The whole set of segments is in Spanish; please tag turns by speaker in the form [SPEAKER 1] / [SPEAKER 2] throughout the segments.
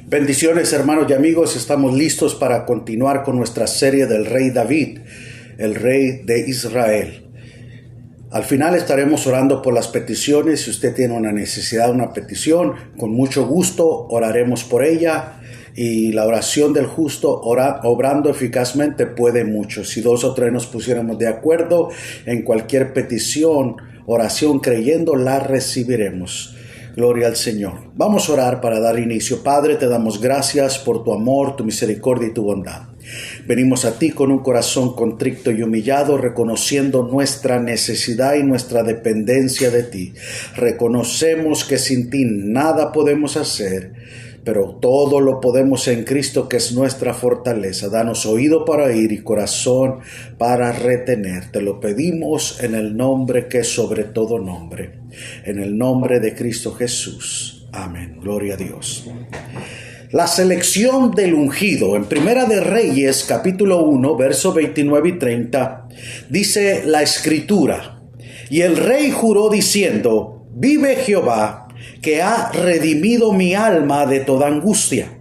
[SPEAKER 1] Bendiciones, hermanos y amigos, estamos listos para continuar con nuestra serie del rey David, el rey de Israel. Al final estaremos orando por las peticiones. Si usted tiene una necesidad, una petición, con mucho gusto oraremos por ella. Y la oración del justo obrando eficazmente puede mucho. Si 2 o 3 nos pusiéramos de acuerdo en cualquier petición, oración creyendo, la recibiremos. Gloria al Señor. Vamos a orar para dar inicio. Padre, te damos gracias por tu amor, tu misericordia y tu bondad. Venimos a ti con un corazón contrito y humillado, reconociendo nuestra necesidad y nuestra dependencia de ti. Reconocemos que sin ti nada podemos hacer, pero todo lo podemos en Cristo, que es nuestra fortaleza. Danos oído para oír y corazón para retener. Te lo pedimos en el nombre que es sobre todo nombre, en el nombre de Cristo Jesús. Amén. Gloria a Dios. La selección del ungido. En Primera de Reyes, capítulo 1, versos 29 y 30, dice la Escritura: y el rey juró diciendo: vive Jehová, que ha redimido mi alma de toda angustia,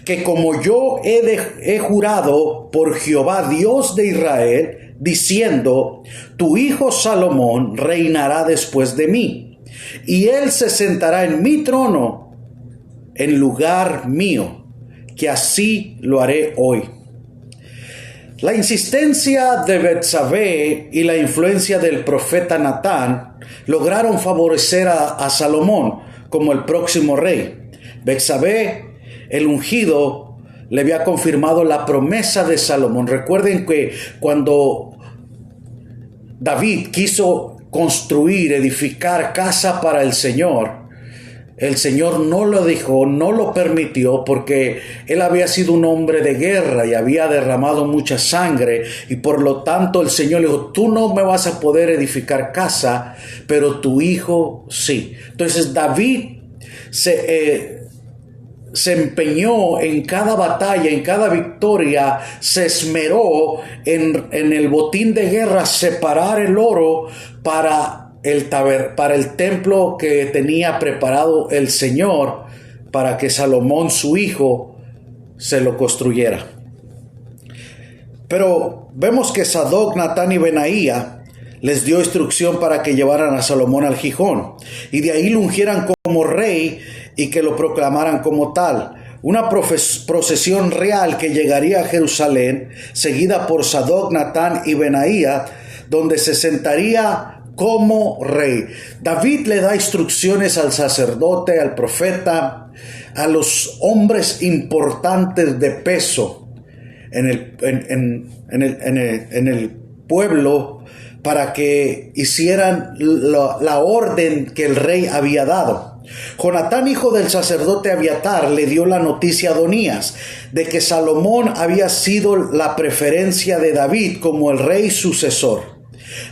[SPEAKER 1] que como yo he jurado por Jehová Dios de Israel, diciendo: tu hijo Salomón reinará después de mí, y él se sentará en mi trono en lugar mío, que así lo haré hoy. La insistencia de Betsabé y la influencia del profeta Natán lograron favorecer a Salomón como el próximo rey. Betsabé, el ungido, le había confirmado la promesa de Salomón. Recuerden que cuando David quiso construir, edificar casa para el Señor no lo dejó, no lo permitió, porque él había sido un hombre de guerra y había derramado mucha sangre, y por lo tanto el Señor le dijo: tú no me vas a poder edificar casa, pero tu hijo sí. Entonces David se empeñó en cada batalla, en cada victoria, se esmeró en el botín de guerra, separar el oro para el templo que tenía preparado el Señor, para que Salomón, su hijo, se lo construyera. Pero vemos que Sadoc, Natán y Benaía les dio instrucción para que llevaran a Salomón al Gijón, y de ahí lo ungieran como rey y que lo proclamaran como tal. Una procesión real que llegaría a Jerusalén, seguida por Sadoc, Natán y Benaía, donde se sentaría como rey. David le da instrucciones al sacerdote, al profeta, a los hombres importantes de peso en el pueblo, para que hicieran la orden que el rey había dado. Jonatán, hijo del sacerdote Abiatar, le dio la noticia a Adonías de que Salomón había sido la preferencia de David como el rey sucesor.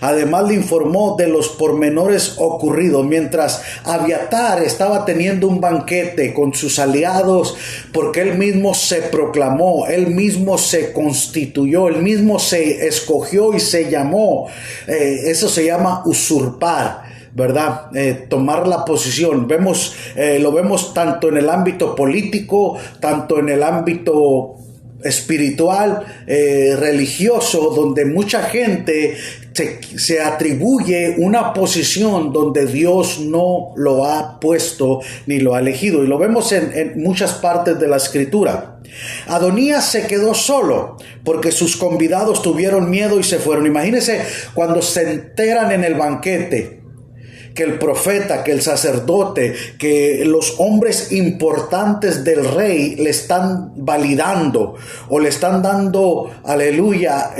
[SPEAKER 1] Además le informó de los pormenores ocurridos mientras Abiatar estaba teniendo un banquete con sus aliados, porque él mismo se proclamó, él mismo se constituyó, él mismo se escogió y se llamó. Eso se llama usurpar, ¿verdad? Tomar la posición. Lo vemos tanto en el ámbito político, tanto en el ámbito espiritual, religioso, donde mucha gente se atribuye una posición donde Dios no lo ha puesto ni lo ha elegido, y lo vemos en muchas partes de la Escritura. Adonías se quedó solo porque sus convidados tuvieron miedo y se fueron. Imagínense cuando se enteran en el banquete que el profeta, que el sacerdote, que los hombres importantes del rey le están validando o le están dando, aleluya,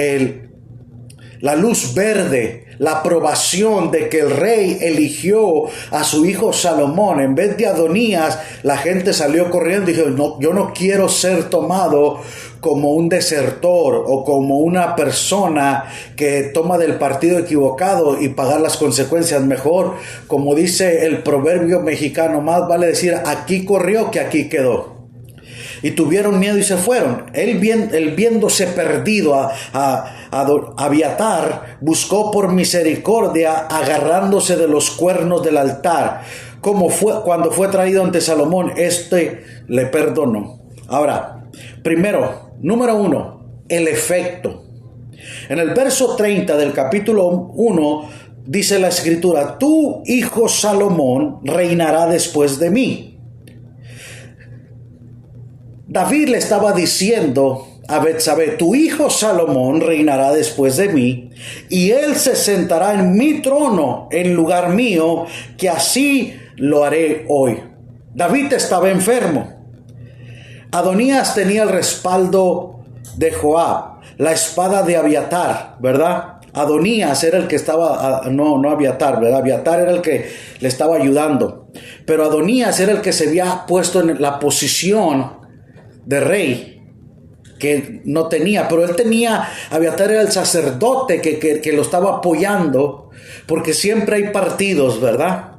[SPEAKER 1] la luz verde, la aprobación de que el rey eligió a su hijo Salomón en vez de Adonías. La gente salió corriendo y dijo: no, yo no quiero ser tomado como un desertor o como una persona que toma del partido equivocado y pagar las consecuencias. Mejor, como dice el proverbio mexicano, más vale decir aquí corrió que aquí quedó. Y tuvieron miedo y se fueron. Él viéndose perdido a Abiatar, buscó por misericordia agarrándose de los cuernos del altar. como fue cuando fue traído ante Salomón, le perdonó. Ahora, primero, número 1, el efecto. En el verso 30 del capítulo 1 dice la escritura: tu hijo Salomón reinará después de mí. David le estaba diciendo a Betsabé: tu hijo Salomón reinará después de mí, y él se sentará en mi trono en lugar mío, que así lo haré hoy. David estaba enfermo. Adonías tenía el respaldo de Joab, la espada de Abiatar, ¿verdad? Adonías era el que estaba, no Abiatar, ¿verdad? Abiatar era el que le estaba ayudando. Pero Adonías era el que se había puesto en la posición de rey, que no tenía, pero él tenía. Abiatar era el sacerdote que lo estaba apoyando, porque siempre hay partidos, ¿verdad?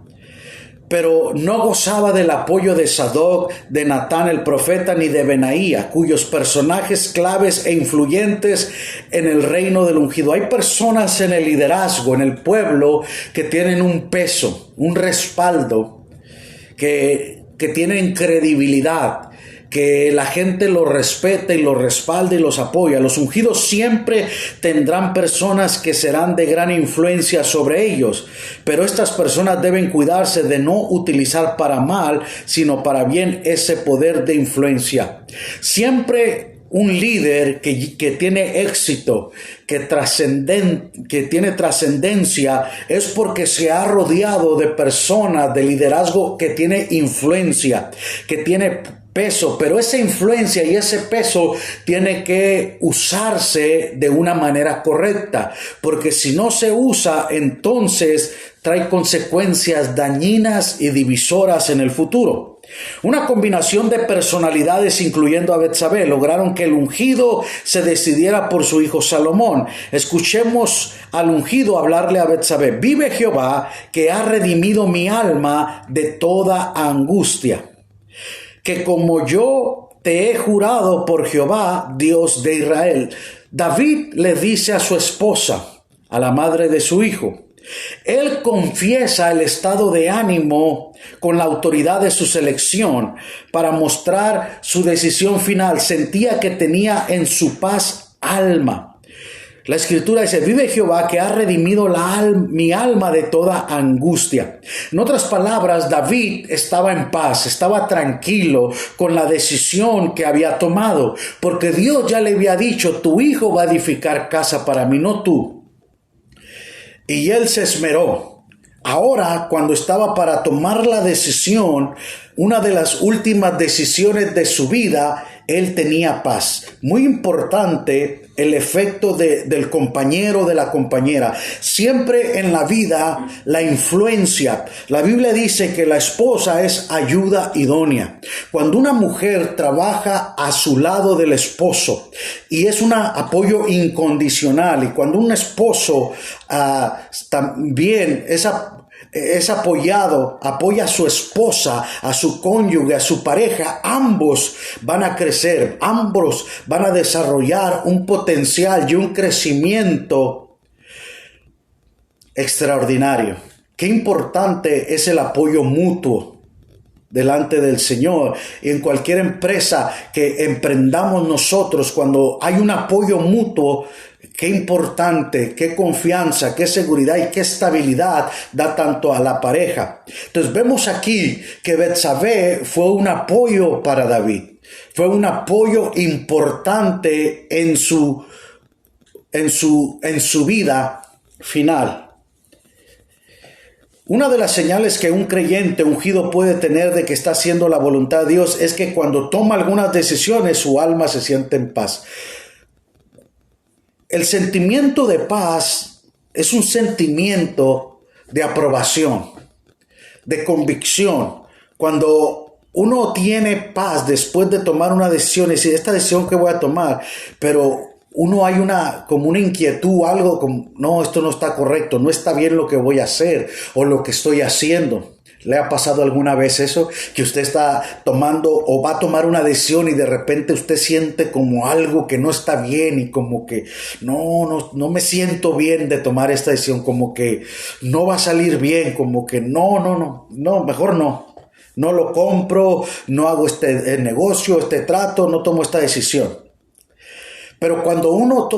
[SPEAKER 1] Pero no gozaba del apoyo de Sadoc, de Natán el profeta, ni de Benaía, cuyos personajes claves e influyentes en el reino del ungido. Hay personas en el liderazgo, en el pueblo, que tienen un peso, un respaldo, que tienen credibilidad, que la gente los respeta y los respalda y los apoya. Los ungidos siempre tendrán personas que serán de gran influencia sobre ellos, pero estas personas deben cuidarse de no utilizar para mal, sino para bien ese poder de influencia. Siempre un líder que tiene éxito, que tiene trascendencia, es porque se ha rodeado de personas de liderazgo que tiene influencia, que tiene peso, pero esa influencia y ese peso tiene que usarse de una manera correcta, porque si no se usa, entonces trae consecuencias dañinas y divisoras en el futuro. Una combinación de personalidades, incluyendo a Betsabé, lograron que el ungido se decidiera por su hijo Salomón. Escuchemos al ungido hablarle a Betsabé: vive Jehová, que ha redimido mi alma de toda angustia, que como yo te he jurado por Jehová, Dios de Israel. David le dice a su esposa, a la madre de su hijo, él confiesa el estado de ánimo con la autoridad de su selección para mostrar su decisión final. Sentía que tenía en su paz alma. La escritura dice: vive Jehová, que ha redimido mi alma de toda angustia. En otras palabras, David estaba en paz, estaba tranquilo con la decisión que había tomado, porque Dios ya le había dicho: tu hijo va a edificar casa para mí, no tú. Y él se esmeró. Ahora, cuando estaba para tomar la decisión, una de las últimas decisiones de su vida, él tenía paz. Muy importante el efecto del compañero, de la compañera. Siempre en la vida, la influencia. La Biblia dice que la esposa es ayuda idónea. Cuando una mujer trabaja a su lado del esposo y es un apoyo incondicional, y cuando un esposo también es apoyado, apoya a su esposa, a su cónyuge, a su pareja, ambos van a crecer, ambos van a desarrollar un potencial y un crecimiento extraordinario. Qué importante es el apoyo mutuo delante del Señor. Y en cualquier empresa que emprendamos nosotros, cuando hay un apoyo mutuo, qué importante, qué confianza, qué seguridad y qué estabilidad da tanto a la pareja. Entonces vemos aquí que Betsabé fue un apoyo para David. Fue un apoyo importante en su vida final. Una de las señales que un creyente ungido puede tener de que está haciendo la voluntad de Dios es que cuando toma algunas decisiones, su alma se siente en paz. El sentimiento de paz es un sentimiento de aprobación, de convicción. Cuando uno tiene paz después de tomar una decisión, y decir: esta decisión que voy a tomar, pero uno hay como una inquietud, algo como: no, esto no está correcto, no está bien lo que voy a hacer o lo que estoy haciendo. ¿Le ha pasado alguna vez eso? Que usted está tomando o va a tomar una decisión y de repente usted siente como algo que no está bien y como que no me siento bien de tomar esta decisión, como que no va a salir bien, como que no, mejor no. No lo compro, no hago este negocio, este trato, no tomo esta decisión. Pero cuando uno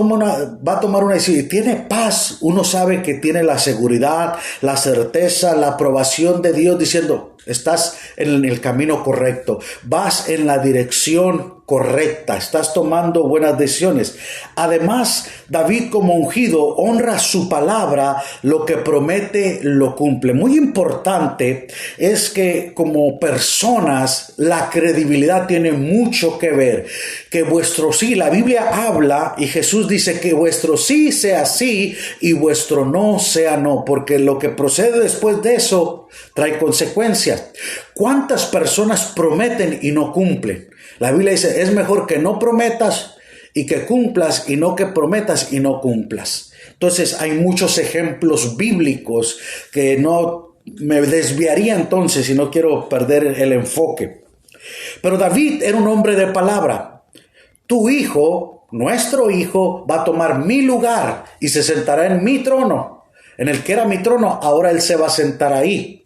[SPEAKER 1] va a tomar una decisión y tiene paz, uno sabe que tiene la seguridad, la certeza, la aprobación de Dios diciendo, estás en el camino correcto, vas en la dirección correcta, estás tomando buenas decisiones. Además, David como ungido honra su palabra, lo que promete lo cumple. Muy importante es que como personas la credibilidad tiene mucho que ver. Que vuestro sí, la Biblia habla y Jesús dice que vuestro sí sea sí y vuestro no sea no, porque lo que procede después de eso trae consecuencias. ¿Cuántas personas prometen y no cumplen? La Biblia dice, es mejor que no prometas y que cumplas y no que prometas y no cumplas. Entonces hay muchos ejemplos bíblicos que no me desviaría entonces y no quiero perder el enfoque. Pero David era un hombre de palabra. Tu hijo, nuestro hijo, va a tomar mi lugar y se sentará en mi trono. En el que era mi trono, ahora él se va a sentar ahí.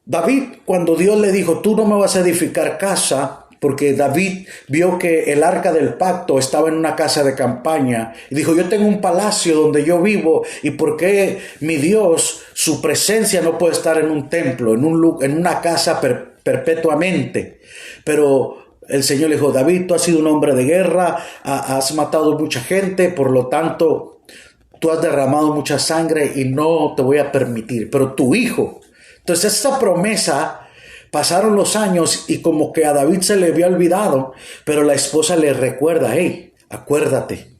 [SPEAKER 1] David, cuando Dios le dijo, tú no me vas a edificar casa, porque David vio que el arca del pacto estaba en una casa de campaña, y dijo, yo tengo un palacio donde yo vivo, y ¿por qué mi Dios, su presencia no puede estar en un templo, en una casa perpetuamente? Pero el Señor le dijo, David, tú has sido un hombre de guerra, has matado mucha gente, por lo tanto, tú has derramado mucha sangre y no te voy a permitir, pero tu hijo. Entonces esta promesa, pasaron los años y como que a David se le había olvidado, pero la esposa le recuerda, hey, acuérdate.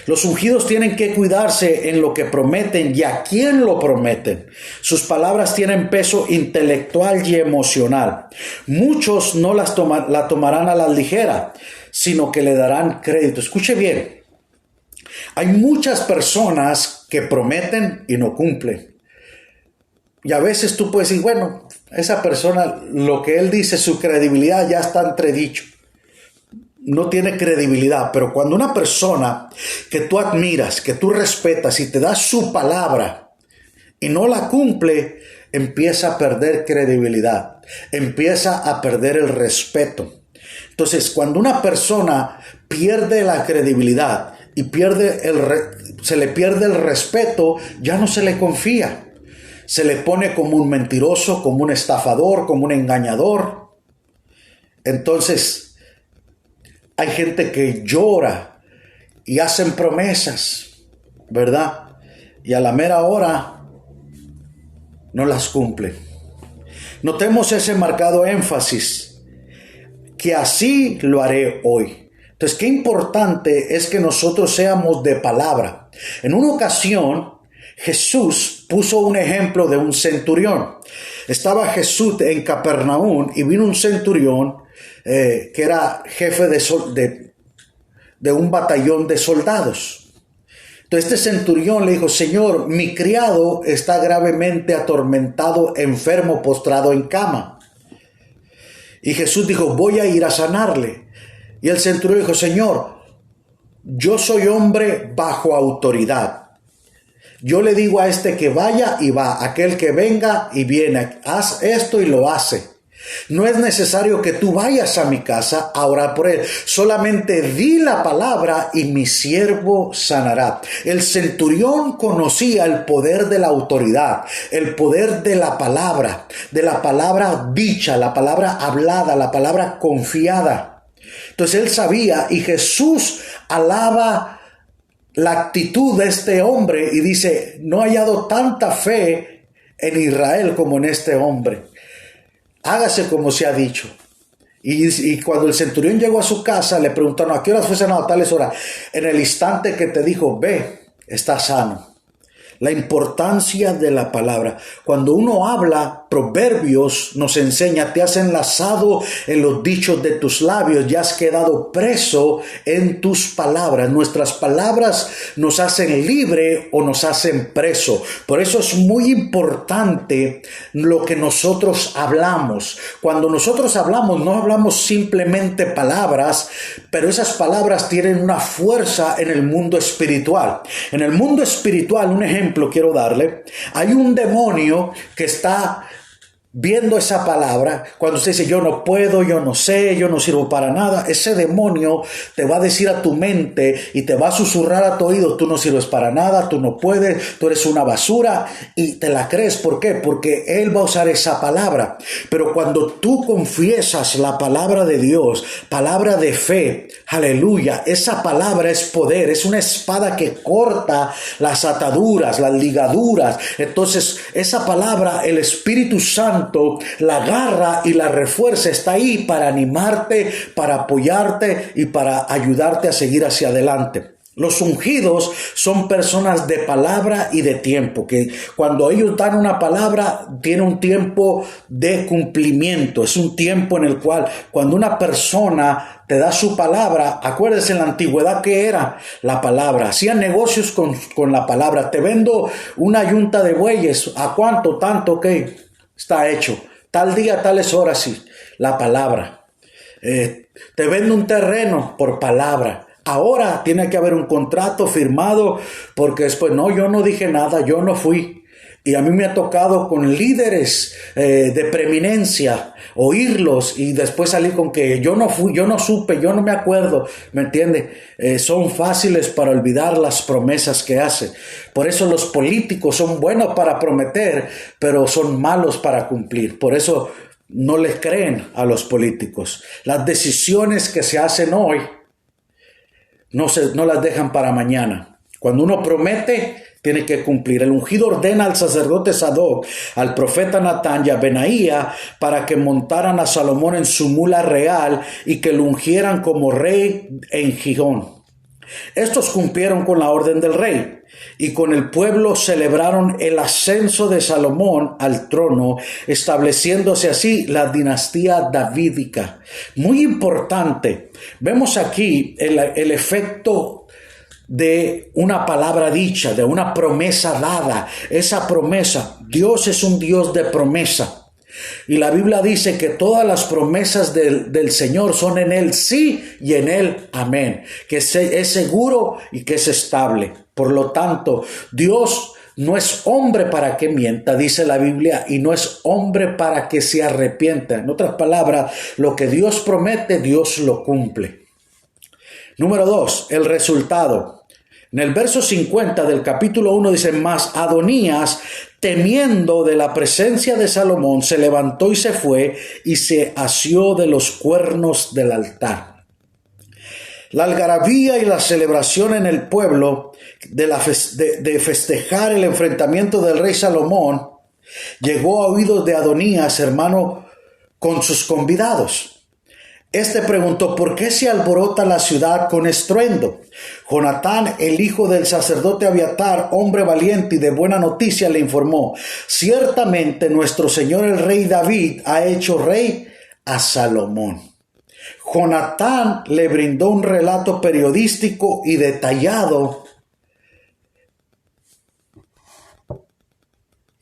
[SPEAKER 1] Los ungidos tienen que cuidarse en lo que prometen y a quién lo prometen. Sus palabras tienen peso intelectual y emocional. Muchos no la tomarán a la ligera, sino que le darán crédito. Escuche bien, hay muchas personas que prometen y no cumplen. Y a veces tú puedes decir, bueno, esa persona, lo que él dice, su credibilidad ya está entredicho. No tiene credibilidad, pero cuando una persona que tú admiras, que tú respetas y te da su palabra y no la cumple, empieza a perder credibilidad, empieza a perder el respeto. Entonces, cuando una persona pierde la credibilidad y se le pierde el respeto, ya no se le confía. Se le pone como un mentiroso, como un estafador, como un engañador. Entonces, hay gente que llora y hacen promesas, ¿verdad? Y a la mera hora no las cumplen. Notemos ese marcado énfasis, que así lo haré hoy. Entonces, qué importante es que nosotros seamos de palabra. En una ocasión, Jesús puso un ejemplo de un centurión. Estaba Jesús en Capernaum y vino un centurión que era jefe de un batallón de soldados. Entonces este centurión le dijo, Señor, mi criado está gravemente atormentado, enfermo, postrado en cama. Y Jesús dijo, voy a ir a sanarle. Y el centurión dijo, Señor, yo soy hombre bajo autoridad. Yo le digo a este que vaya y va, aquel que venga y viene, haz esto y lo hace. No es necesario que tú vayas a mi casa a orar por él. Solamente di la palabra y mi siervo sanará. El centurión conocía el poder de la autoridad, el poder de la palabra dicha, la palabra hablada, la palabra confiada. Entonces él sabía y Jesús alaba la actitud de este hombre y dice, no he hallado tanta fe en Israel como en este hombre. Hágase como se ha dicho. Y cuando el centurión llegó a su casa, le preguntaron, ¿a qué horas fue sanado? A tales horas. En el instante que te dijo, ve, está sano. La importancia de la palabra. Cuando uno habla, Proverbios nos enseña, te has enlazado en los dichos de tus labios y has quedado preso en tus palabras. Nuestras palabras nos hacen libre o nos hacen preso. Por eso es muy importante lo que nosotros hablamos. Cuando nosotros hablamos, no hablamos simplemente palabras, pero esas palabras tienen una fuerza en el mundo espiritual. En el mundo espiritual, un ejemplo quiero darle, hay un demonio que está viendo esa palabra. Cuando usted dice yo no puedo, yo no sé, yo no sirvo para nada, ese demonio te va a decir a tu mente y te va a susurrar a tu oído, tú no sirves para nada, tú no puedes, tú eres una basura, y te la crees. ¿Por qué? Porque él va a usar esa palabra. Pero cuando tú confiesas la palabra de Dios, palabra de fe, aleluya, esa palabra es poder, es una espada que corta las ataduras, las ligaduras. Entonces esa palabra, el Espíritu Santo la agarra y la refuerza, está ahí para animarte, para apoyarte y para ayudarte a seguir hacia adelante. Los ungidos son personas de palabra y de tiempo, que cuando ellos dan una palabra, tiene un tiempo de cumplimiento. Es un tiempo en el cual cuando una persona te da su palabra, acuérdense en la antigüedad que era la palabra. Hacían negocios con la palabra. Te vendo una yunta de bueyes. ¿A cuánto? Tanto, ok. Está hecho. Tal día, tales horas, sí. La palabra. Te vendo un terreno por palabra. Ahora tiene que haber un contrato firmado porque después, no, yo no dije nada, yo no fui. Y a mí me ha tocado con líderes de preeminencia oírlos y después salir con que yo no fui, yo no supe, yo no me acuerdo, ¿me entiende? Son fáciles para olvidar las promesas que hacen. Por eso los políticos son buenos para prometer, pero son malos para cumplir. Por eso no les creen a los políticos. Las decisiones que se hacen hoy no las dejan para mañana. Cuando uno promete, tiene que cumplir. El ungido ordena al sacerdote Sadoc, al profeta Natán y a Benaía para que montaran a Salomón en su mula real y que lo ungieran como rey en Gihón. Estos cumplieron con la orden del rey y con el pueblo celebraron el ascenso de Salomón al trono, estableciéndose así la dinastía davídica. Muy importante. Vemos aquí el efecto de una palabra dicha, de una promesa dada. Esa promesa, Dios es un Dios de promesa. Y la Biblia dice que todas las promesas del Señor son en Él sí y en Él amén. Que es seguro y que es estable. Por lo tanto, Dios no es hombre para que mienta, dice la Biblia, y no es hombre para que se arrepienta. En otras palabras, lo que Dios promete, Dios lo cumple. Número 2, el resultado. En el verso 50 del capítulo 1 dice, mas Adonías, temiendo de la presencia de Salomón, se levantó y se fue y se asió de los cuernos del altar. La algarabía y la celebración en el pueblo de festejar el enfrentamiento del rey Salomón llegó a oídos de Adonías, hermano, con sus convidados. Este preguntó, ¿por qué se alborota la ciudad con estruendo? Jonatán, el hijo del sacerdote Abiatar, hombre valiente y de buena noticia, le informó, ciertamente nuestro señor el rey David ha hecho rey a Salomón. Jonatán le brindó un relato periodístico y detallado.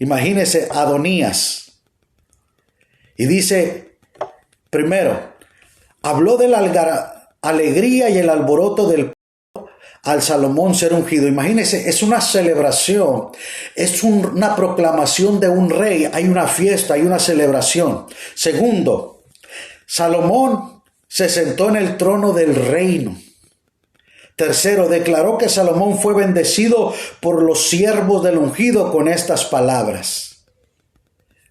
[SPEAKER 1] Imagínese Adonías. Y dice, primero, habló de la alegría y el alboroto del pueblo al Salomón ser ungido. Imagínense, es una celebración, es una proclamación de un rey. Hay una fiesta, hay una celebración. Segundo, Salomón se sentó en el trono del reino. Tercero, declaró que Salomón fue bendecido por los siervos del ungido con estas palabras.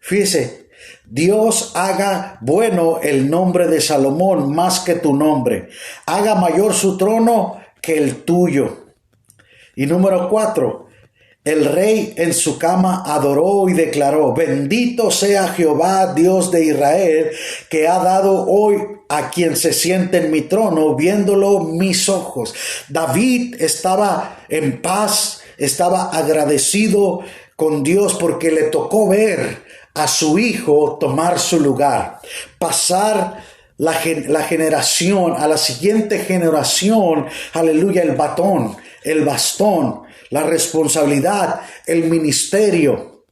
[SPEAKER 1] Fíjese, Dios haga bueno el nombre de Salomón más que tu nombre. Haga mayor su trono que el tuyo. Y número 4, el rey en su cama adoró y declaró, bendito sea Jehová, Dios de Israel, que ha dado hoy a quien se siente en mi trono, viéndolo mis ojos. David estaba en paz, estaba agradecido con Dios porque le tocó ver a su hijo tomar su lugar, pasar la generación a la siguiente generación, aleluya, el bastón, la responsabilidad, el ministerio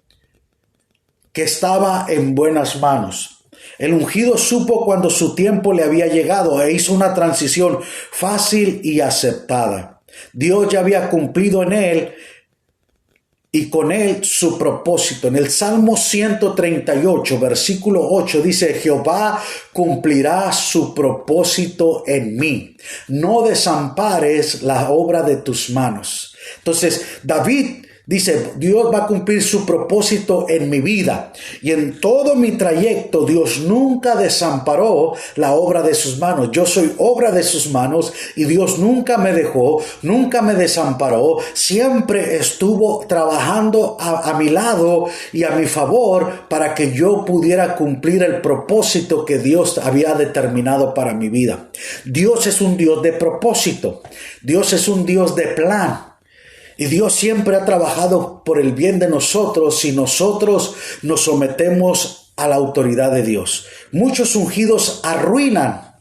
[SPEAKER 1] que estaba en buenas manos. El ungido supo cuando su tiempo le había llegado e hizo una transición fácil y aceptada. Dios ya había cumplido en él y con él su propósito. En el Salmo 138, versículo 8 dice: Jehová cumplirá su propósito en mí. No desampares la obra de tus manos. Entonces, David dice, Dios va a cumplir su propósito en mi vida. Y en todo mi trayecto, Dios nunca desamparó la obra de sus manos. Yo soy obra de sus manos y Dios nunca me dejó, nunca me desamparó. Siempre estuvo trabajando a mi lado y a mi favor para que yo pudiera cumplir el propósito que Dios había determinado para mi vida. Dios es un Dios de propósito. Dios es un Dios de plan. Y Dios siempre ha trabajado por el bien de nosotros si nosotros nos sometemos a la autoridad de Dios. Muchos ungidos arruinan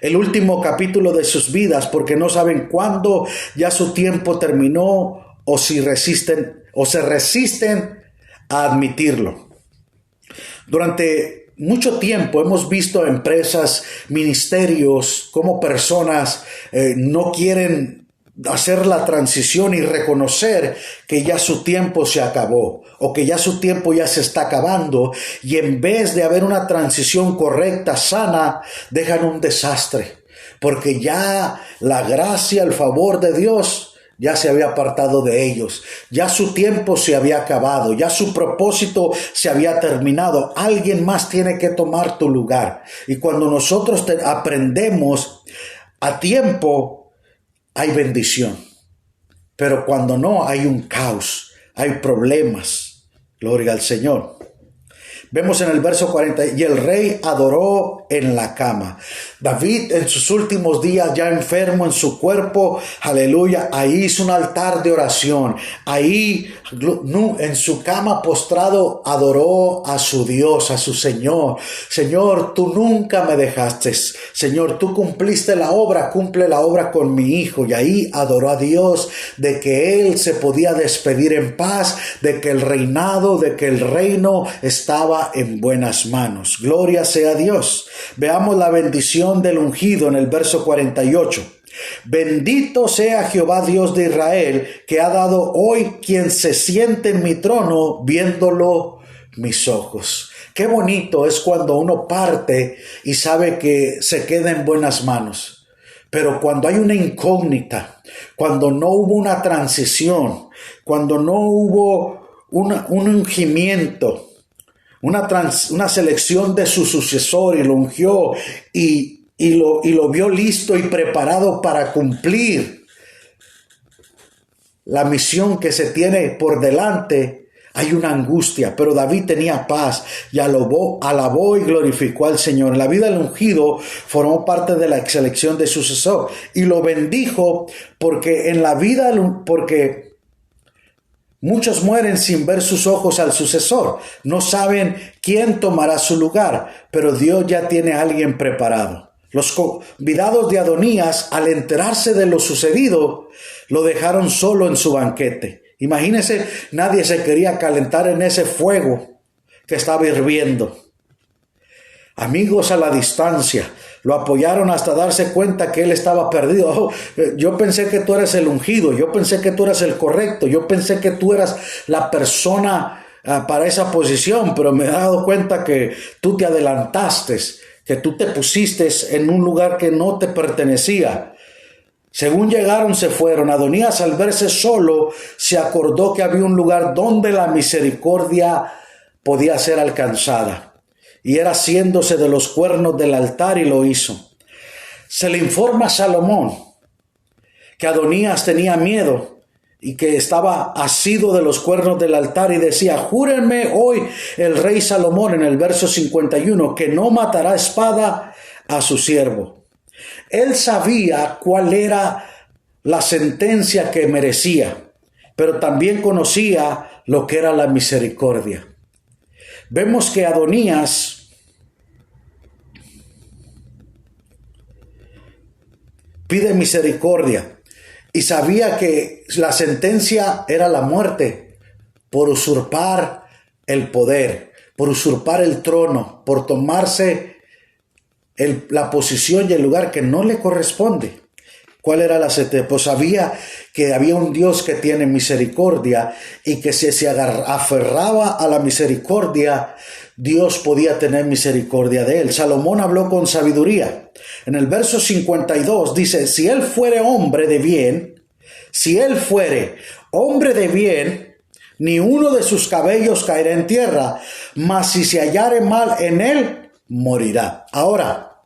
[SPEAKER 1] el último capítulo de sus vidas porque no saben cuándo ya su tiempo terminó o se resisten a admitirlo. Durante mucho tiempo hemos visto empresas, ministerios, como personas no quieren hacer la transición y reconocer que ya su tiempo se acabó o que ya su tiempo ya se está acabando, y en vez de haber una transición correcta, sana, dejan un desastre porque ya la gracia, el favor de Dios ya se había apartado de ellos, ya su tiempo se había acabado, ya su propósito se había terminado. Alguien más tiene que tomar tu lugar. Y cuando nosotros aprendemos a tiempo, hay bendición, pero cuando no, hay un caos, hay problemas. Gloria al Señor. Vemos en el verso 40, y el rey adoró en la cama. David en sus últimos días, ya enfermo en su cuerpo, aleluya, ahí hizo un altar de oración. Ahí en su cama postrado adoró a su Dios, a su Señor. Señor, tú nunca me dejaste. Señor, tú cumpliste la obra, cumple la obra con mi hijo. Y ahí adoró a Dios de que él se podía despedir en paz, de que el reinado, de que el reino estaba en buenas manos. Gloria sea a Dios. Veamos la bendición del ungido en el verso 48. Bendito sea Jehová Dios de Israel, que ha dado hoy quien se siente en mi trono, viéndolo mis ojos. Qué bonito es cuando uno parte y sabe que se queda en buenas manos. Pero cuando hay una incógnita, cuando no hubo una transición, cuando no hubo un ungimiento, una selección de su sucesor, y lo ungió y lo vio listo y preparado para cumplir la misión que se tiene por delante, hay una angustia. Pero David tenía paz y alabó y glorificó al Señor. La vida del ungido formó parte de la selección de sucesor y lo bendijo porque muchos mueren sin ver sus ojos al sucesor. No saben quién tomará su lugar, pero Dios ya tiene a alguien preparado. Los convidados de Adonías, al enterarse de lo sucedido, lo dejaron solo en su banquete. Imagínense, nadie se quería calentar en ese fuego que estaba hirviendo. Amigos a la distancia lo apoyaron hasta darse cuenta que él estaba perdido. Oh, yo pensé que tú eres el ungido, yo pensé que tú eras el correcto, yo pensé que tú eras la persona para esa posición, pero me he dado cuenta que tú te adelantaste, que tú te pusiste en un lugar que no te pertenecía. Según llegaron, se fueron. Adonías, al verse solo, se acordó que había un lugar donde la misericordia podía ser alcanzada, y era asiéndose de los cuernos del altar, y lo hizo. Se le informa a Salomón que Adonías tenía miedo y que estaba asido de los cuernos del altar, y decía: júrenme hoy el rey Salomón, en el verso 51, que no matará a espada a su siervo. Él sabía cuál era la sentencia que merecía, pero también conocía lo que era la misericordia. vemos que Adonías pide misericordia y sabía que la sentencia era la muerte por usurpar el poder, por usurpar el trono, por tomarse la posición y el lugar que no le corresponde. ¿Cuál era la sentencia? Pues sabía que había un Dios que tiene misericordia y que si se aferraba a la misericordia, Dios podía tener misericordia de él. Salomón habló con sabiduría. En el verso 52 dice, si él fuere hombre de bien, ni uno de sus cabellos caerá en tierra, mas si se hallare mal en él, morirá. Ahora,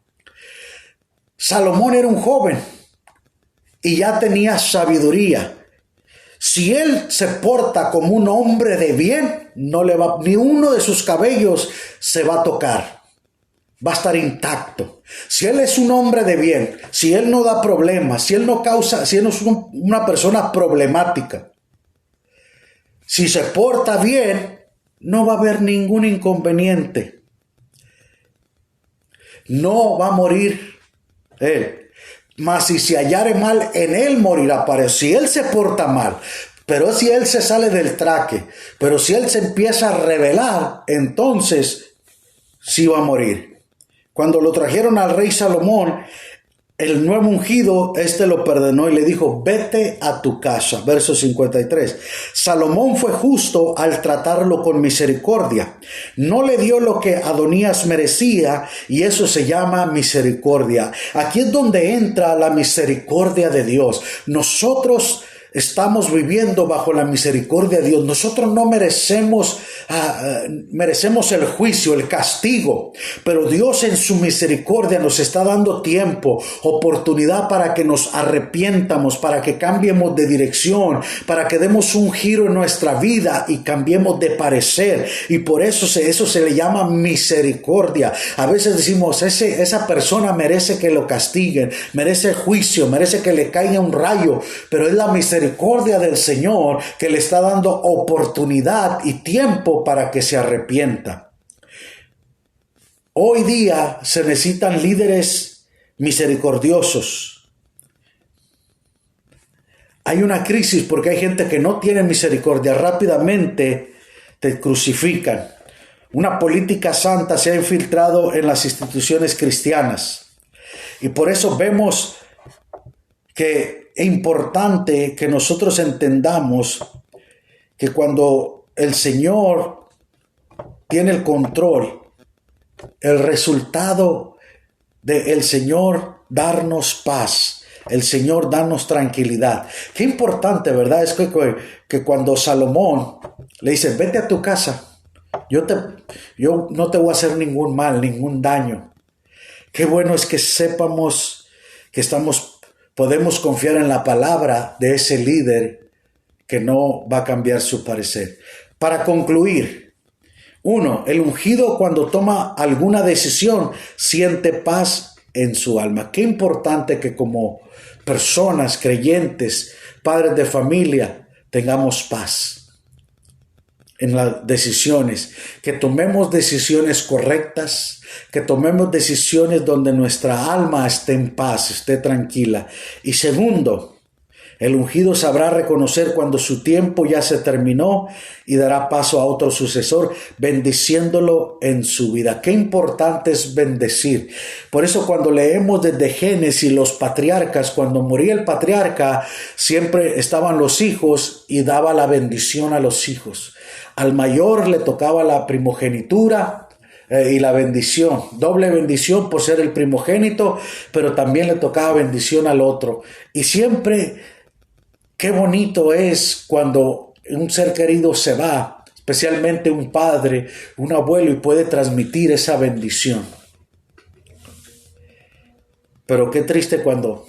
[SPEAKER 1] Salomón era un joven y ya tenía sabiduría. Si él se porta como un hombre de bien, ni uno de sus cabellos se va a tocar. Va a estar intacto. Si él es un hombre de bien, si él no da problemas, si él no es una persona problemática, si se porta bien, no va a haber ningún inconveniente. No va a morir él. Mas si se hallare mal, en él morirá. Pero si él se porta mal, pero si él se sale del traque, pero si él se empieza a rebelar, entonces sí va a morir. Cuando lo trajeron al rey Salomón, el nuevo ungido, lo perdonó y le dijo, vete a tu casa. Verso 53. Salomón fue justo al tratarlo con misericordia. No le dio lo que Adonías merecía y eso se llama misericordia. Aquí es donde entra la misericordia de Dios. Nosotros estamos viviendo bajo la misericordia de Dios. Nosotros no merecemos el juicio, el castigo, pero Dios en su misericordia nos está dando tiempo, oportunidad para que nos arrepientamos, para que cambiemos de dirección, para que demos un giro en nuestra vida y cambiemos de parecer. Y por eso se le llama misericordia. A veces decimos, esa persona merece que lo castiguen, merece juicio, merece que le caiga un rayo, pero es la misericordia del Señor que le está dando oportunidad y tiempo para que se arrepienta. Hoy día se necesitan líderes misericordiosos. Hay una crisis porque hay gente que no tiene misericordia. Rápidamente te crucifican. Una política santa se ha infiltrado en las instituciones cristianas. Y por eso vemos que es importante que nosotros entendamos que cuando el Señor tiene el control, el resultado del Señor darnos paz, el Señor darnos tranquilidad. Qué importante, ¿verdad? Es que cuando Salomón le dice, vete a tu casa, yo no te voy a hacer ningún mal, ningún daño. Qué bueno es que sepamos que podemos confiar en la palabra de ese líder que no va a cambiar su parecer. Para concluir, 1. El ungido cuando toma alguna decisión siente paz en su alma. Qué importante que como personas creyentes, padres de familia, tengamos paz en las decisiones, que tomemos decisiones correctas, que tomemos decisiones donde nuestra alma esté en paz, esté tranquila. Y 2, el ungido sabrá reconocer cuando su tiempo ya se terminó y dará paso a otro sucesor, bendiciéndolo en su vida. Qué importante es bendecir. Por eso cuando leemos desde Génesis los patriarcas, cuando moría el patriarca, siempre estaban los hijos y daba la bendición a los hijos. Al mayor le tocaba la primogenitura y la bendición, doble bendición por ser el primogénito, pero también le tocaba bendición al otro. Y siempre, qué bonito es cuando un ser querido se va, especialmente un padre, un abuelo, y puede transmitir esa bendición. Pero qué triste cuando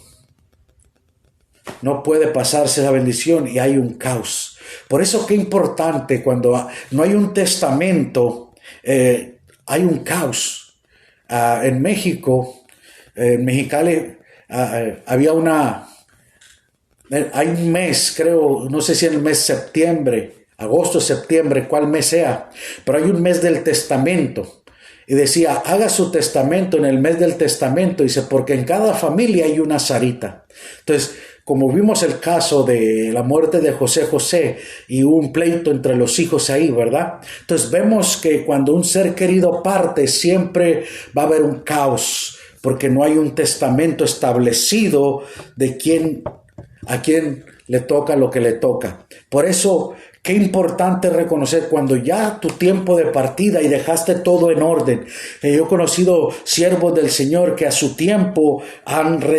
[SPEAKER 1] no puede pasarse esa bendición y hay un caos. Por eso qué importante cuando no hay un testamento, hay un caos. En México, en Mexicali, hay un mes, creo, no sé si en el mes septiembre, agosto, septiembre, cuál mes sea, pero hay un mes del testamento. Y decía, haga su testamento en el mes del testamento, dice, porque en cada familia hay una Sarita. Entonces, como vimos el caso de la muerte de José y un pleito entre los hijos ahí, ¿verdad? Entonces vemos que cuando un ser querido parte, siempre va a haber un caos, porque no hay un testamento establecido de a quién le toca lo que le toca. Por eso, qué importante reconocer cuando ya tu tiempo de partida y dejaste todo en orden. Yo he conocido siervos del Señor que a su tiempo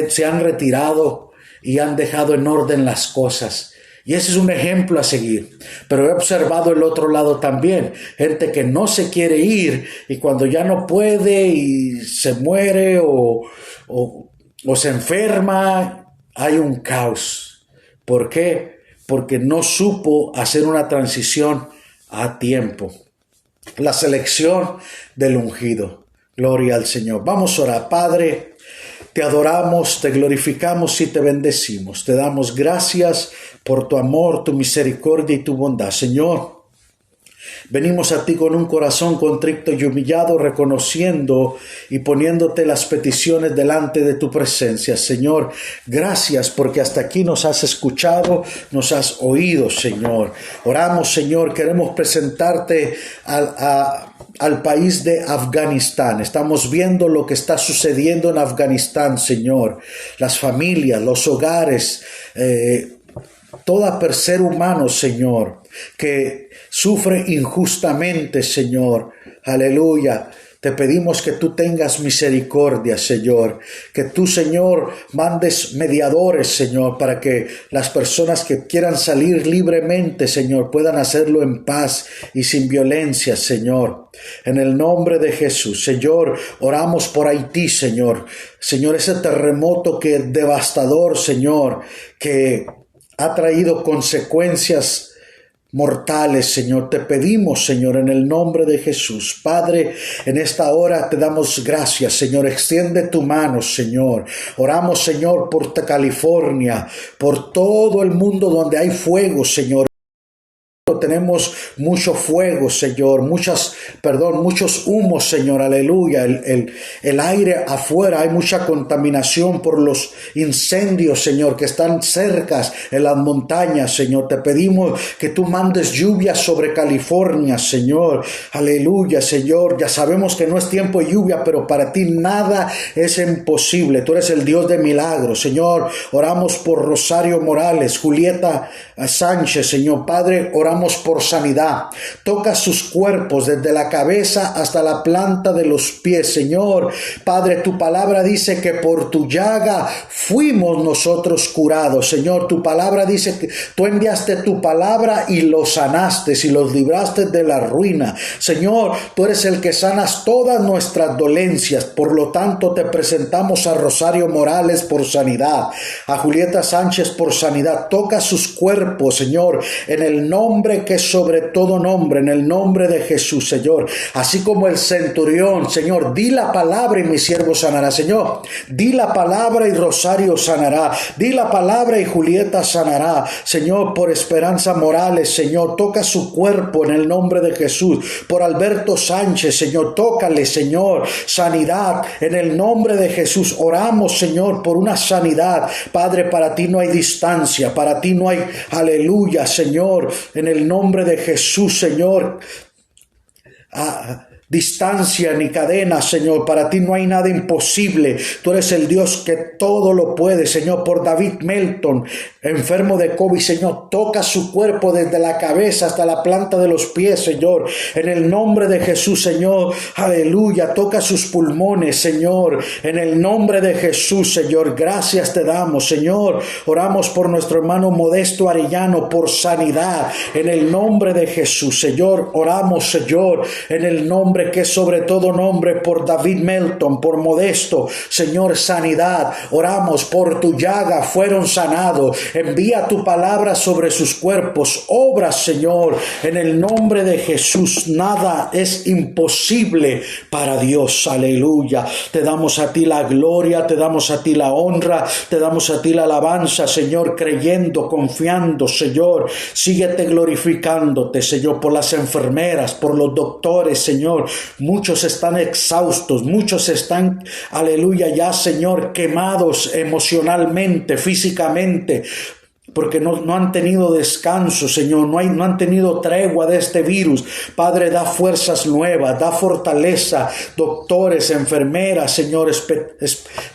[SPEAKER 1] se han retirado y han dejado en orden las cosas. Y ese es un ejemplo a seguir. Pero he observado el otro lado también. Gente que no se quiere ir y cuando ya no puede y se muere o se enferma, hay un caos. ¿Por qué? Porque no supo hacer una transición a tiempo. La selección del ungido. Gloria al Señor. Vamos a orar. Padre, te adoramos, te glorificamos y te bendecimos. Te damos gracias por tu amor, tu misericordia y tu bondad. Señor, venimos a ti con un corazón contrito y humillado, reconociendo y poniéndote las peticiones delante de tu presencia. Señor, gracias porque hasta aquí nos has escuchado, nos has oído, Señor. Oramos, Señor, queremos presentarte al país de Afganistán. Estamos viendo lo que está sucediendo en Afganistán, Señor. Las familias, los hogares, todo ser humano, Señor, que sufre injustamente, Señor. Aleluya. Te pedimos que tú tengas misericordia, Señor. Que tú, Señor, mandes mediadores, Señor, para que las personas que quieran salir libremente, Señor, puedan hacerlo en paz y sin violencia, Señor. En el nombre de Jesús, Señor, oramos por Haití, Señor. Señor, ese terremoto que es devastador, Señor, que ha traído consecuencias mortales, Señor. Te pedimos, Señor, en el nombre de Jesús. Padre, en esta hora te damos gracias, Señor. Extiende tu mano, Señor. Oramos, Señor, por California, por todo el mundo donde hay fuego, Señor. Tenemos mucho fuego, Señor, muchos humos, Señor, aleluya. El aire afuera, hay mucha contaminación por los incendios, Señor, que están cerca en las montañas, Señor. Te pedimos que tú mandes lluvia sobre California, Señor, aleluya, Señor. Ya sabemos que no es tiempo de lluvia, pero para ti nada es imposible. Tú eres el Dios de milagros, Señor. Oramos por Rosario Morales, Julieta Sánchez, Señor. Padre, oramos por sanidad. Toca sus cuerpos desde la cabeza hasta la planta de los pies, Señor. Padre, tu palabra dice que por tu llaga fuimos nosotros curados, Señor. Tu palabra dice que tú enviaste tu palabra y los sanaste y los libraste de la ruina. Señor, tú eres el que sanas todas nuestras dolencias. Por lo tanto, te presentamos a Rosario Morales por sanidad, a Julieta Sánchez por sanidad. Toca sus cuerpos, Señor, en el nombre que es sobre todo nombre, en el nombre de Jesús, Señor. Así como el centurión, Señor, di la palabra y mi siervo sanará, Señor. Di la palabra y Rosario sanará. Di la palabra y Julieta sanará, Señor. Por Esperanza Morales, Señor, toca su cuerpo en el nombre de Jesús. Por Alberto Sánchez, Señor, tócale, Señor, sanidad en el nombre de Jesús. Oramos, Señor, por una sanidad. Padre, para ti no hay distancia, para ti no hay, aleluya, Señor, en el nombre de Jesús, Señor. Distancia ni cadena, Señor. Para ti no hay nada imposible. Tú eres el Dios que todo lo puede, Señor. Por David Melton, enfermo de COVID, Señor, toca su cuerpo desde la cabeza hasta la planta de los pies, Señor. En el nombre de Jesús, Señor. Aleluya. Toca sus pulmones, Señor. En el nombre de Jesús, Señor. Gracias te damos, Señor. Oramos por nuestro hermano Modesto Arellano, por sanidad. En el nombre de Jesús, Señor. Oramos, Señor, en el nombre nombre que es sobre todo nombre, por David Melton, por Modesto, Señor, sanidad. Oramos por tu llaga, fueron sanados. Envía tu palabra sobre sus cuerpos. Obra, Señor, en el nombre de Jesús. Nada es imposible para Dios. Aleluya. Te damos a ti la gloria, te damos a ti la honra, te damos a ti la alabanza, Señor, creyendo, confiando, Señor. Síguete glorificándote, Señor, por las enfermeras, por los doctores, Señor. Muchos están exhaustos, muchos están, aleluya, ya, Señor, quemados emocionalmente, físicamente, porque no han tenido descanso, Señor, no han tenido tregua de este virus. Padre, da fuerzas nuevas, da fortaleza, doctores, enfermeras, Señor,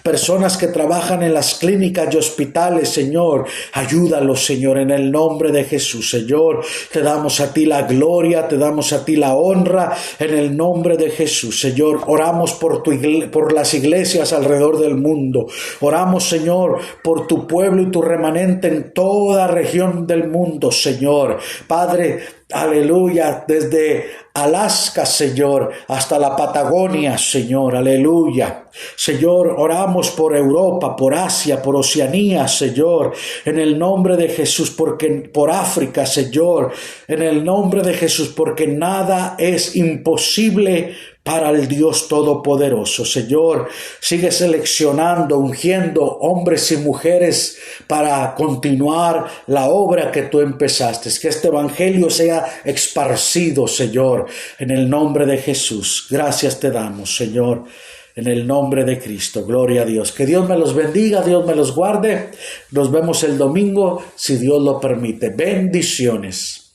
[SPEAKER 1] personas que trabajan en las clínicas y hospitales, Señor, ayúdalos, Señor, en el nombre de Jesús, Señor. Te damos a ti la gloria, te damos a ti la honra, en el nombre de Jesús, Señor. Oramos por las iglesias alrededor del mundo. Oramos, Señor, por tu pueblo y tu remanente en toda región del mundo, Señor. Padre, aleluya, desde Alaska, Señor, hasta la Patagonia, Señor, aleluya. Señor, oramos por Europa, por Asia, por Oceanía, Señor, en el nombre de Jesús, porque por África, Señor, en el nombre de Jesús, porque nada es imposible para el Dios Todopoderoso. Señor, sigue seleccionando, ungiendo hombres y mujeres para continuar la obra que tú empezaste. Que este evangelio sea esparcido, Señor, en el nombre de Jesús. Gracias te damos, Señor, en el nombre de Cristo. Gloria a Dios. Que Dios me los bendiga, Dios me los guarde. Nos vemos el domingo, si Dios lo permite. Bendiciones.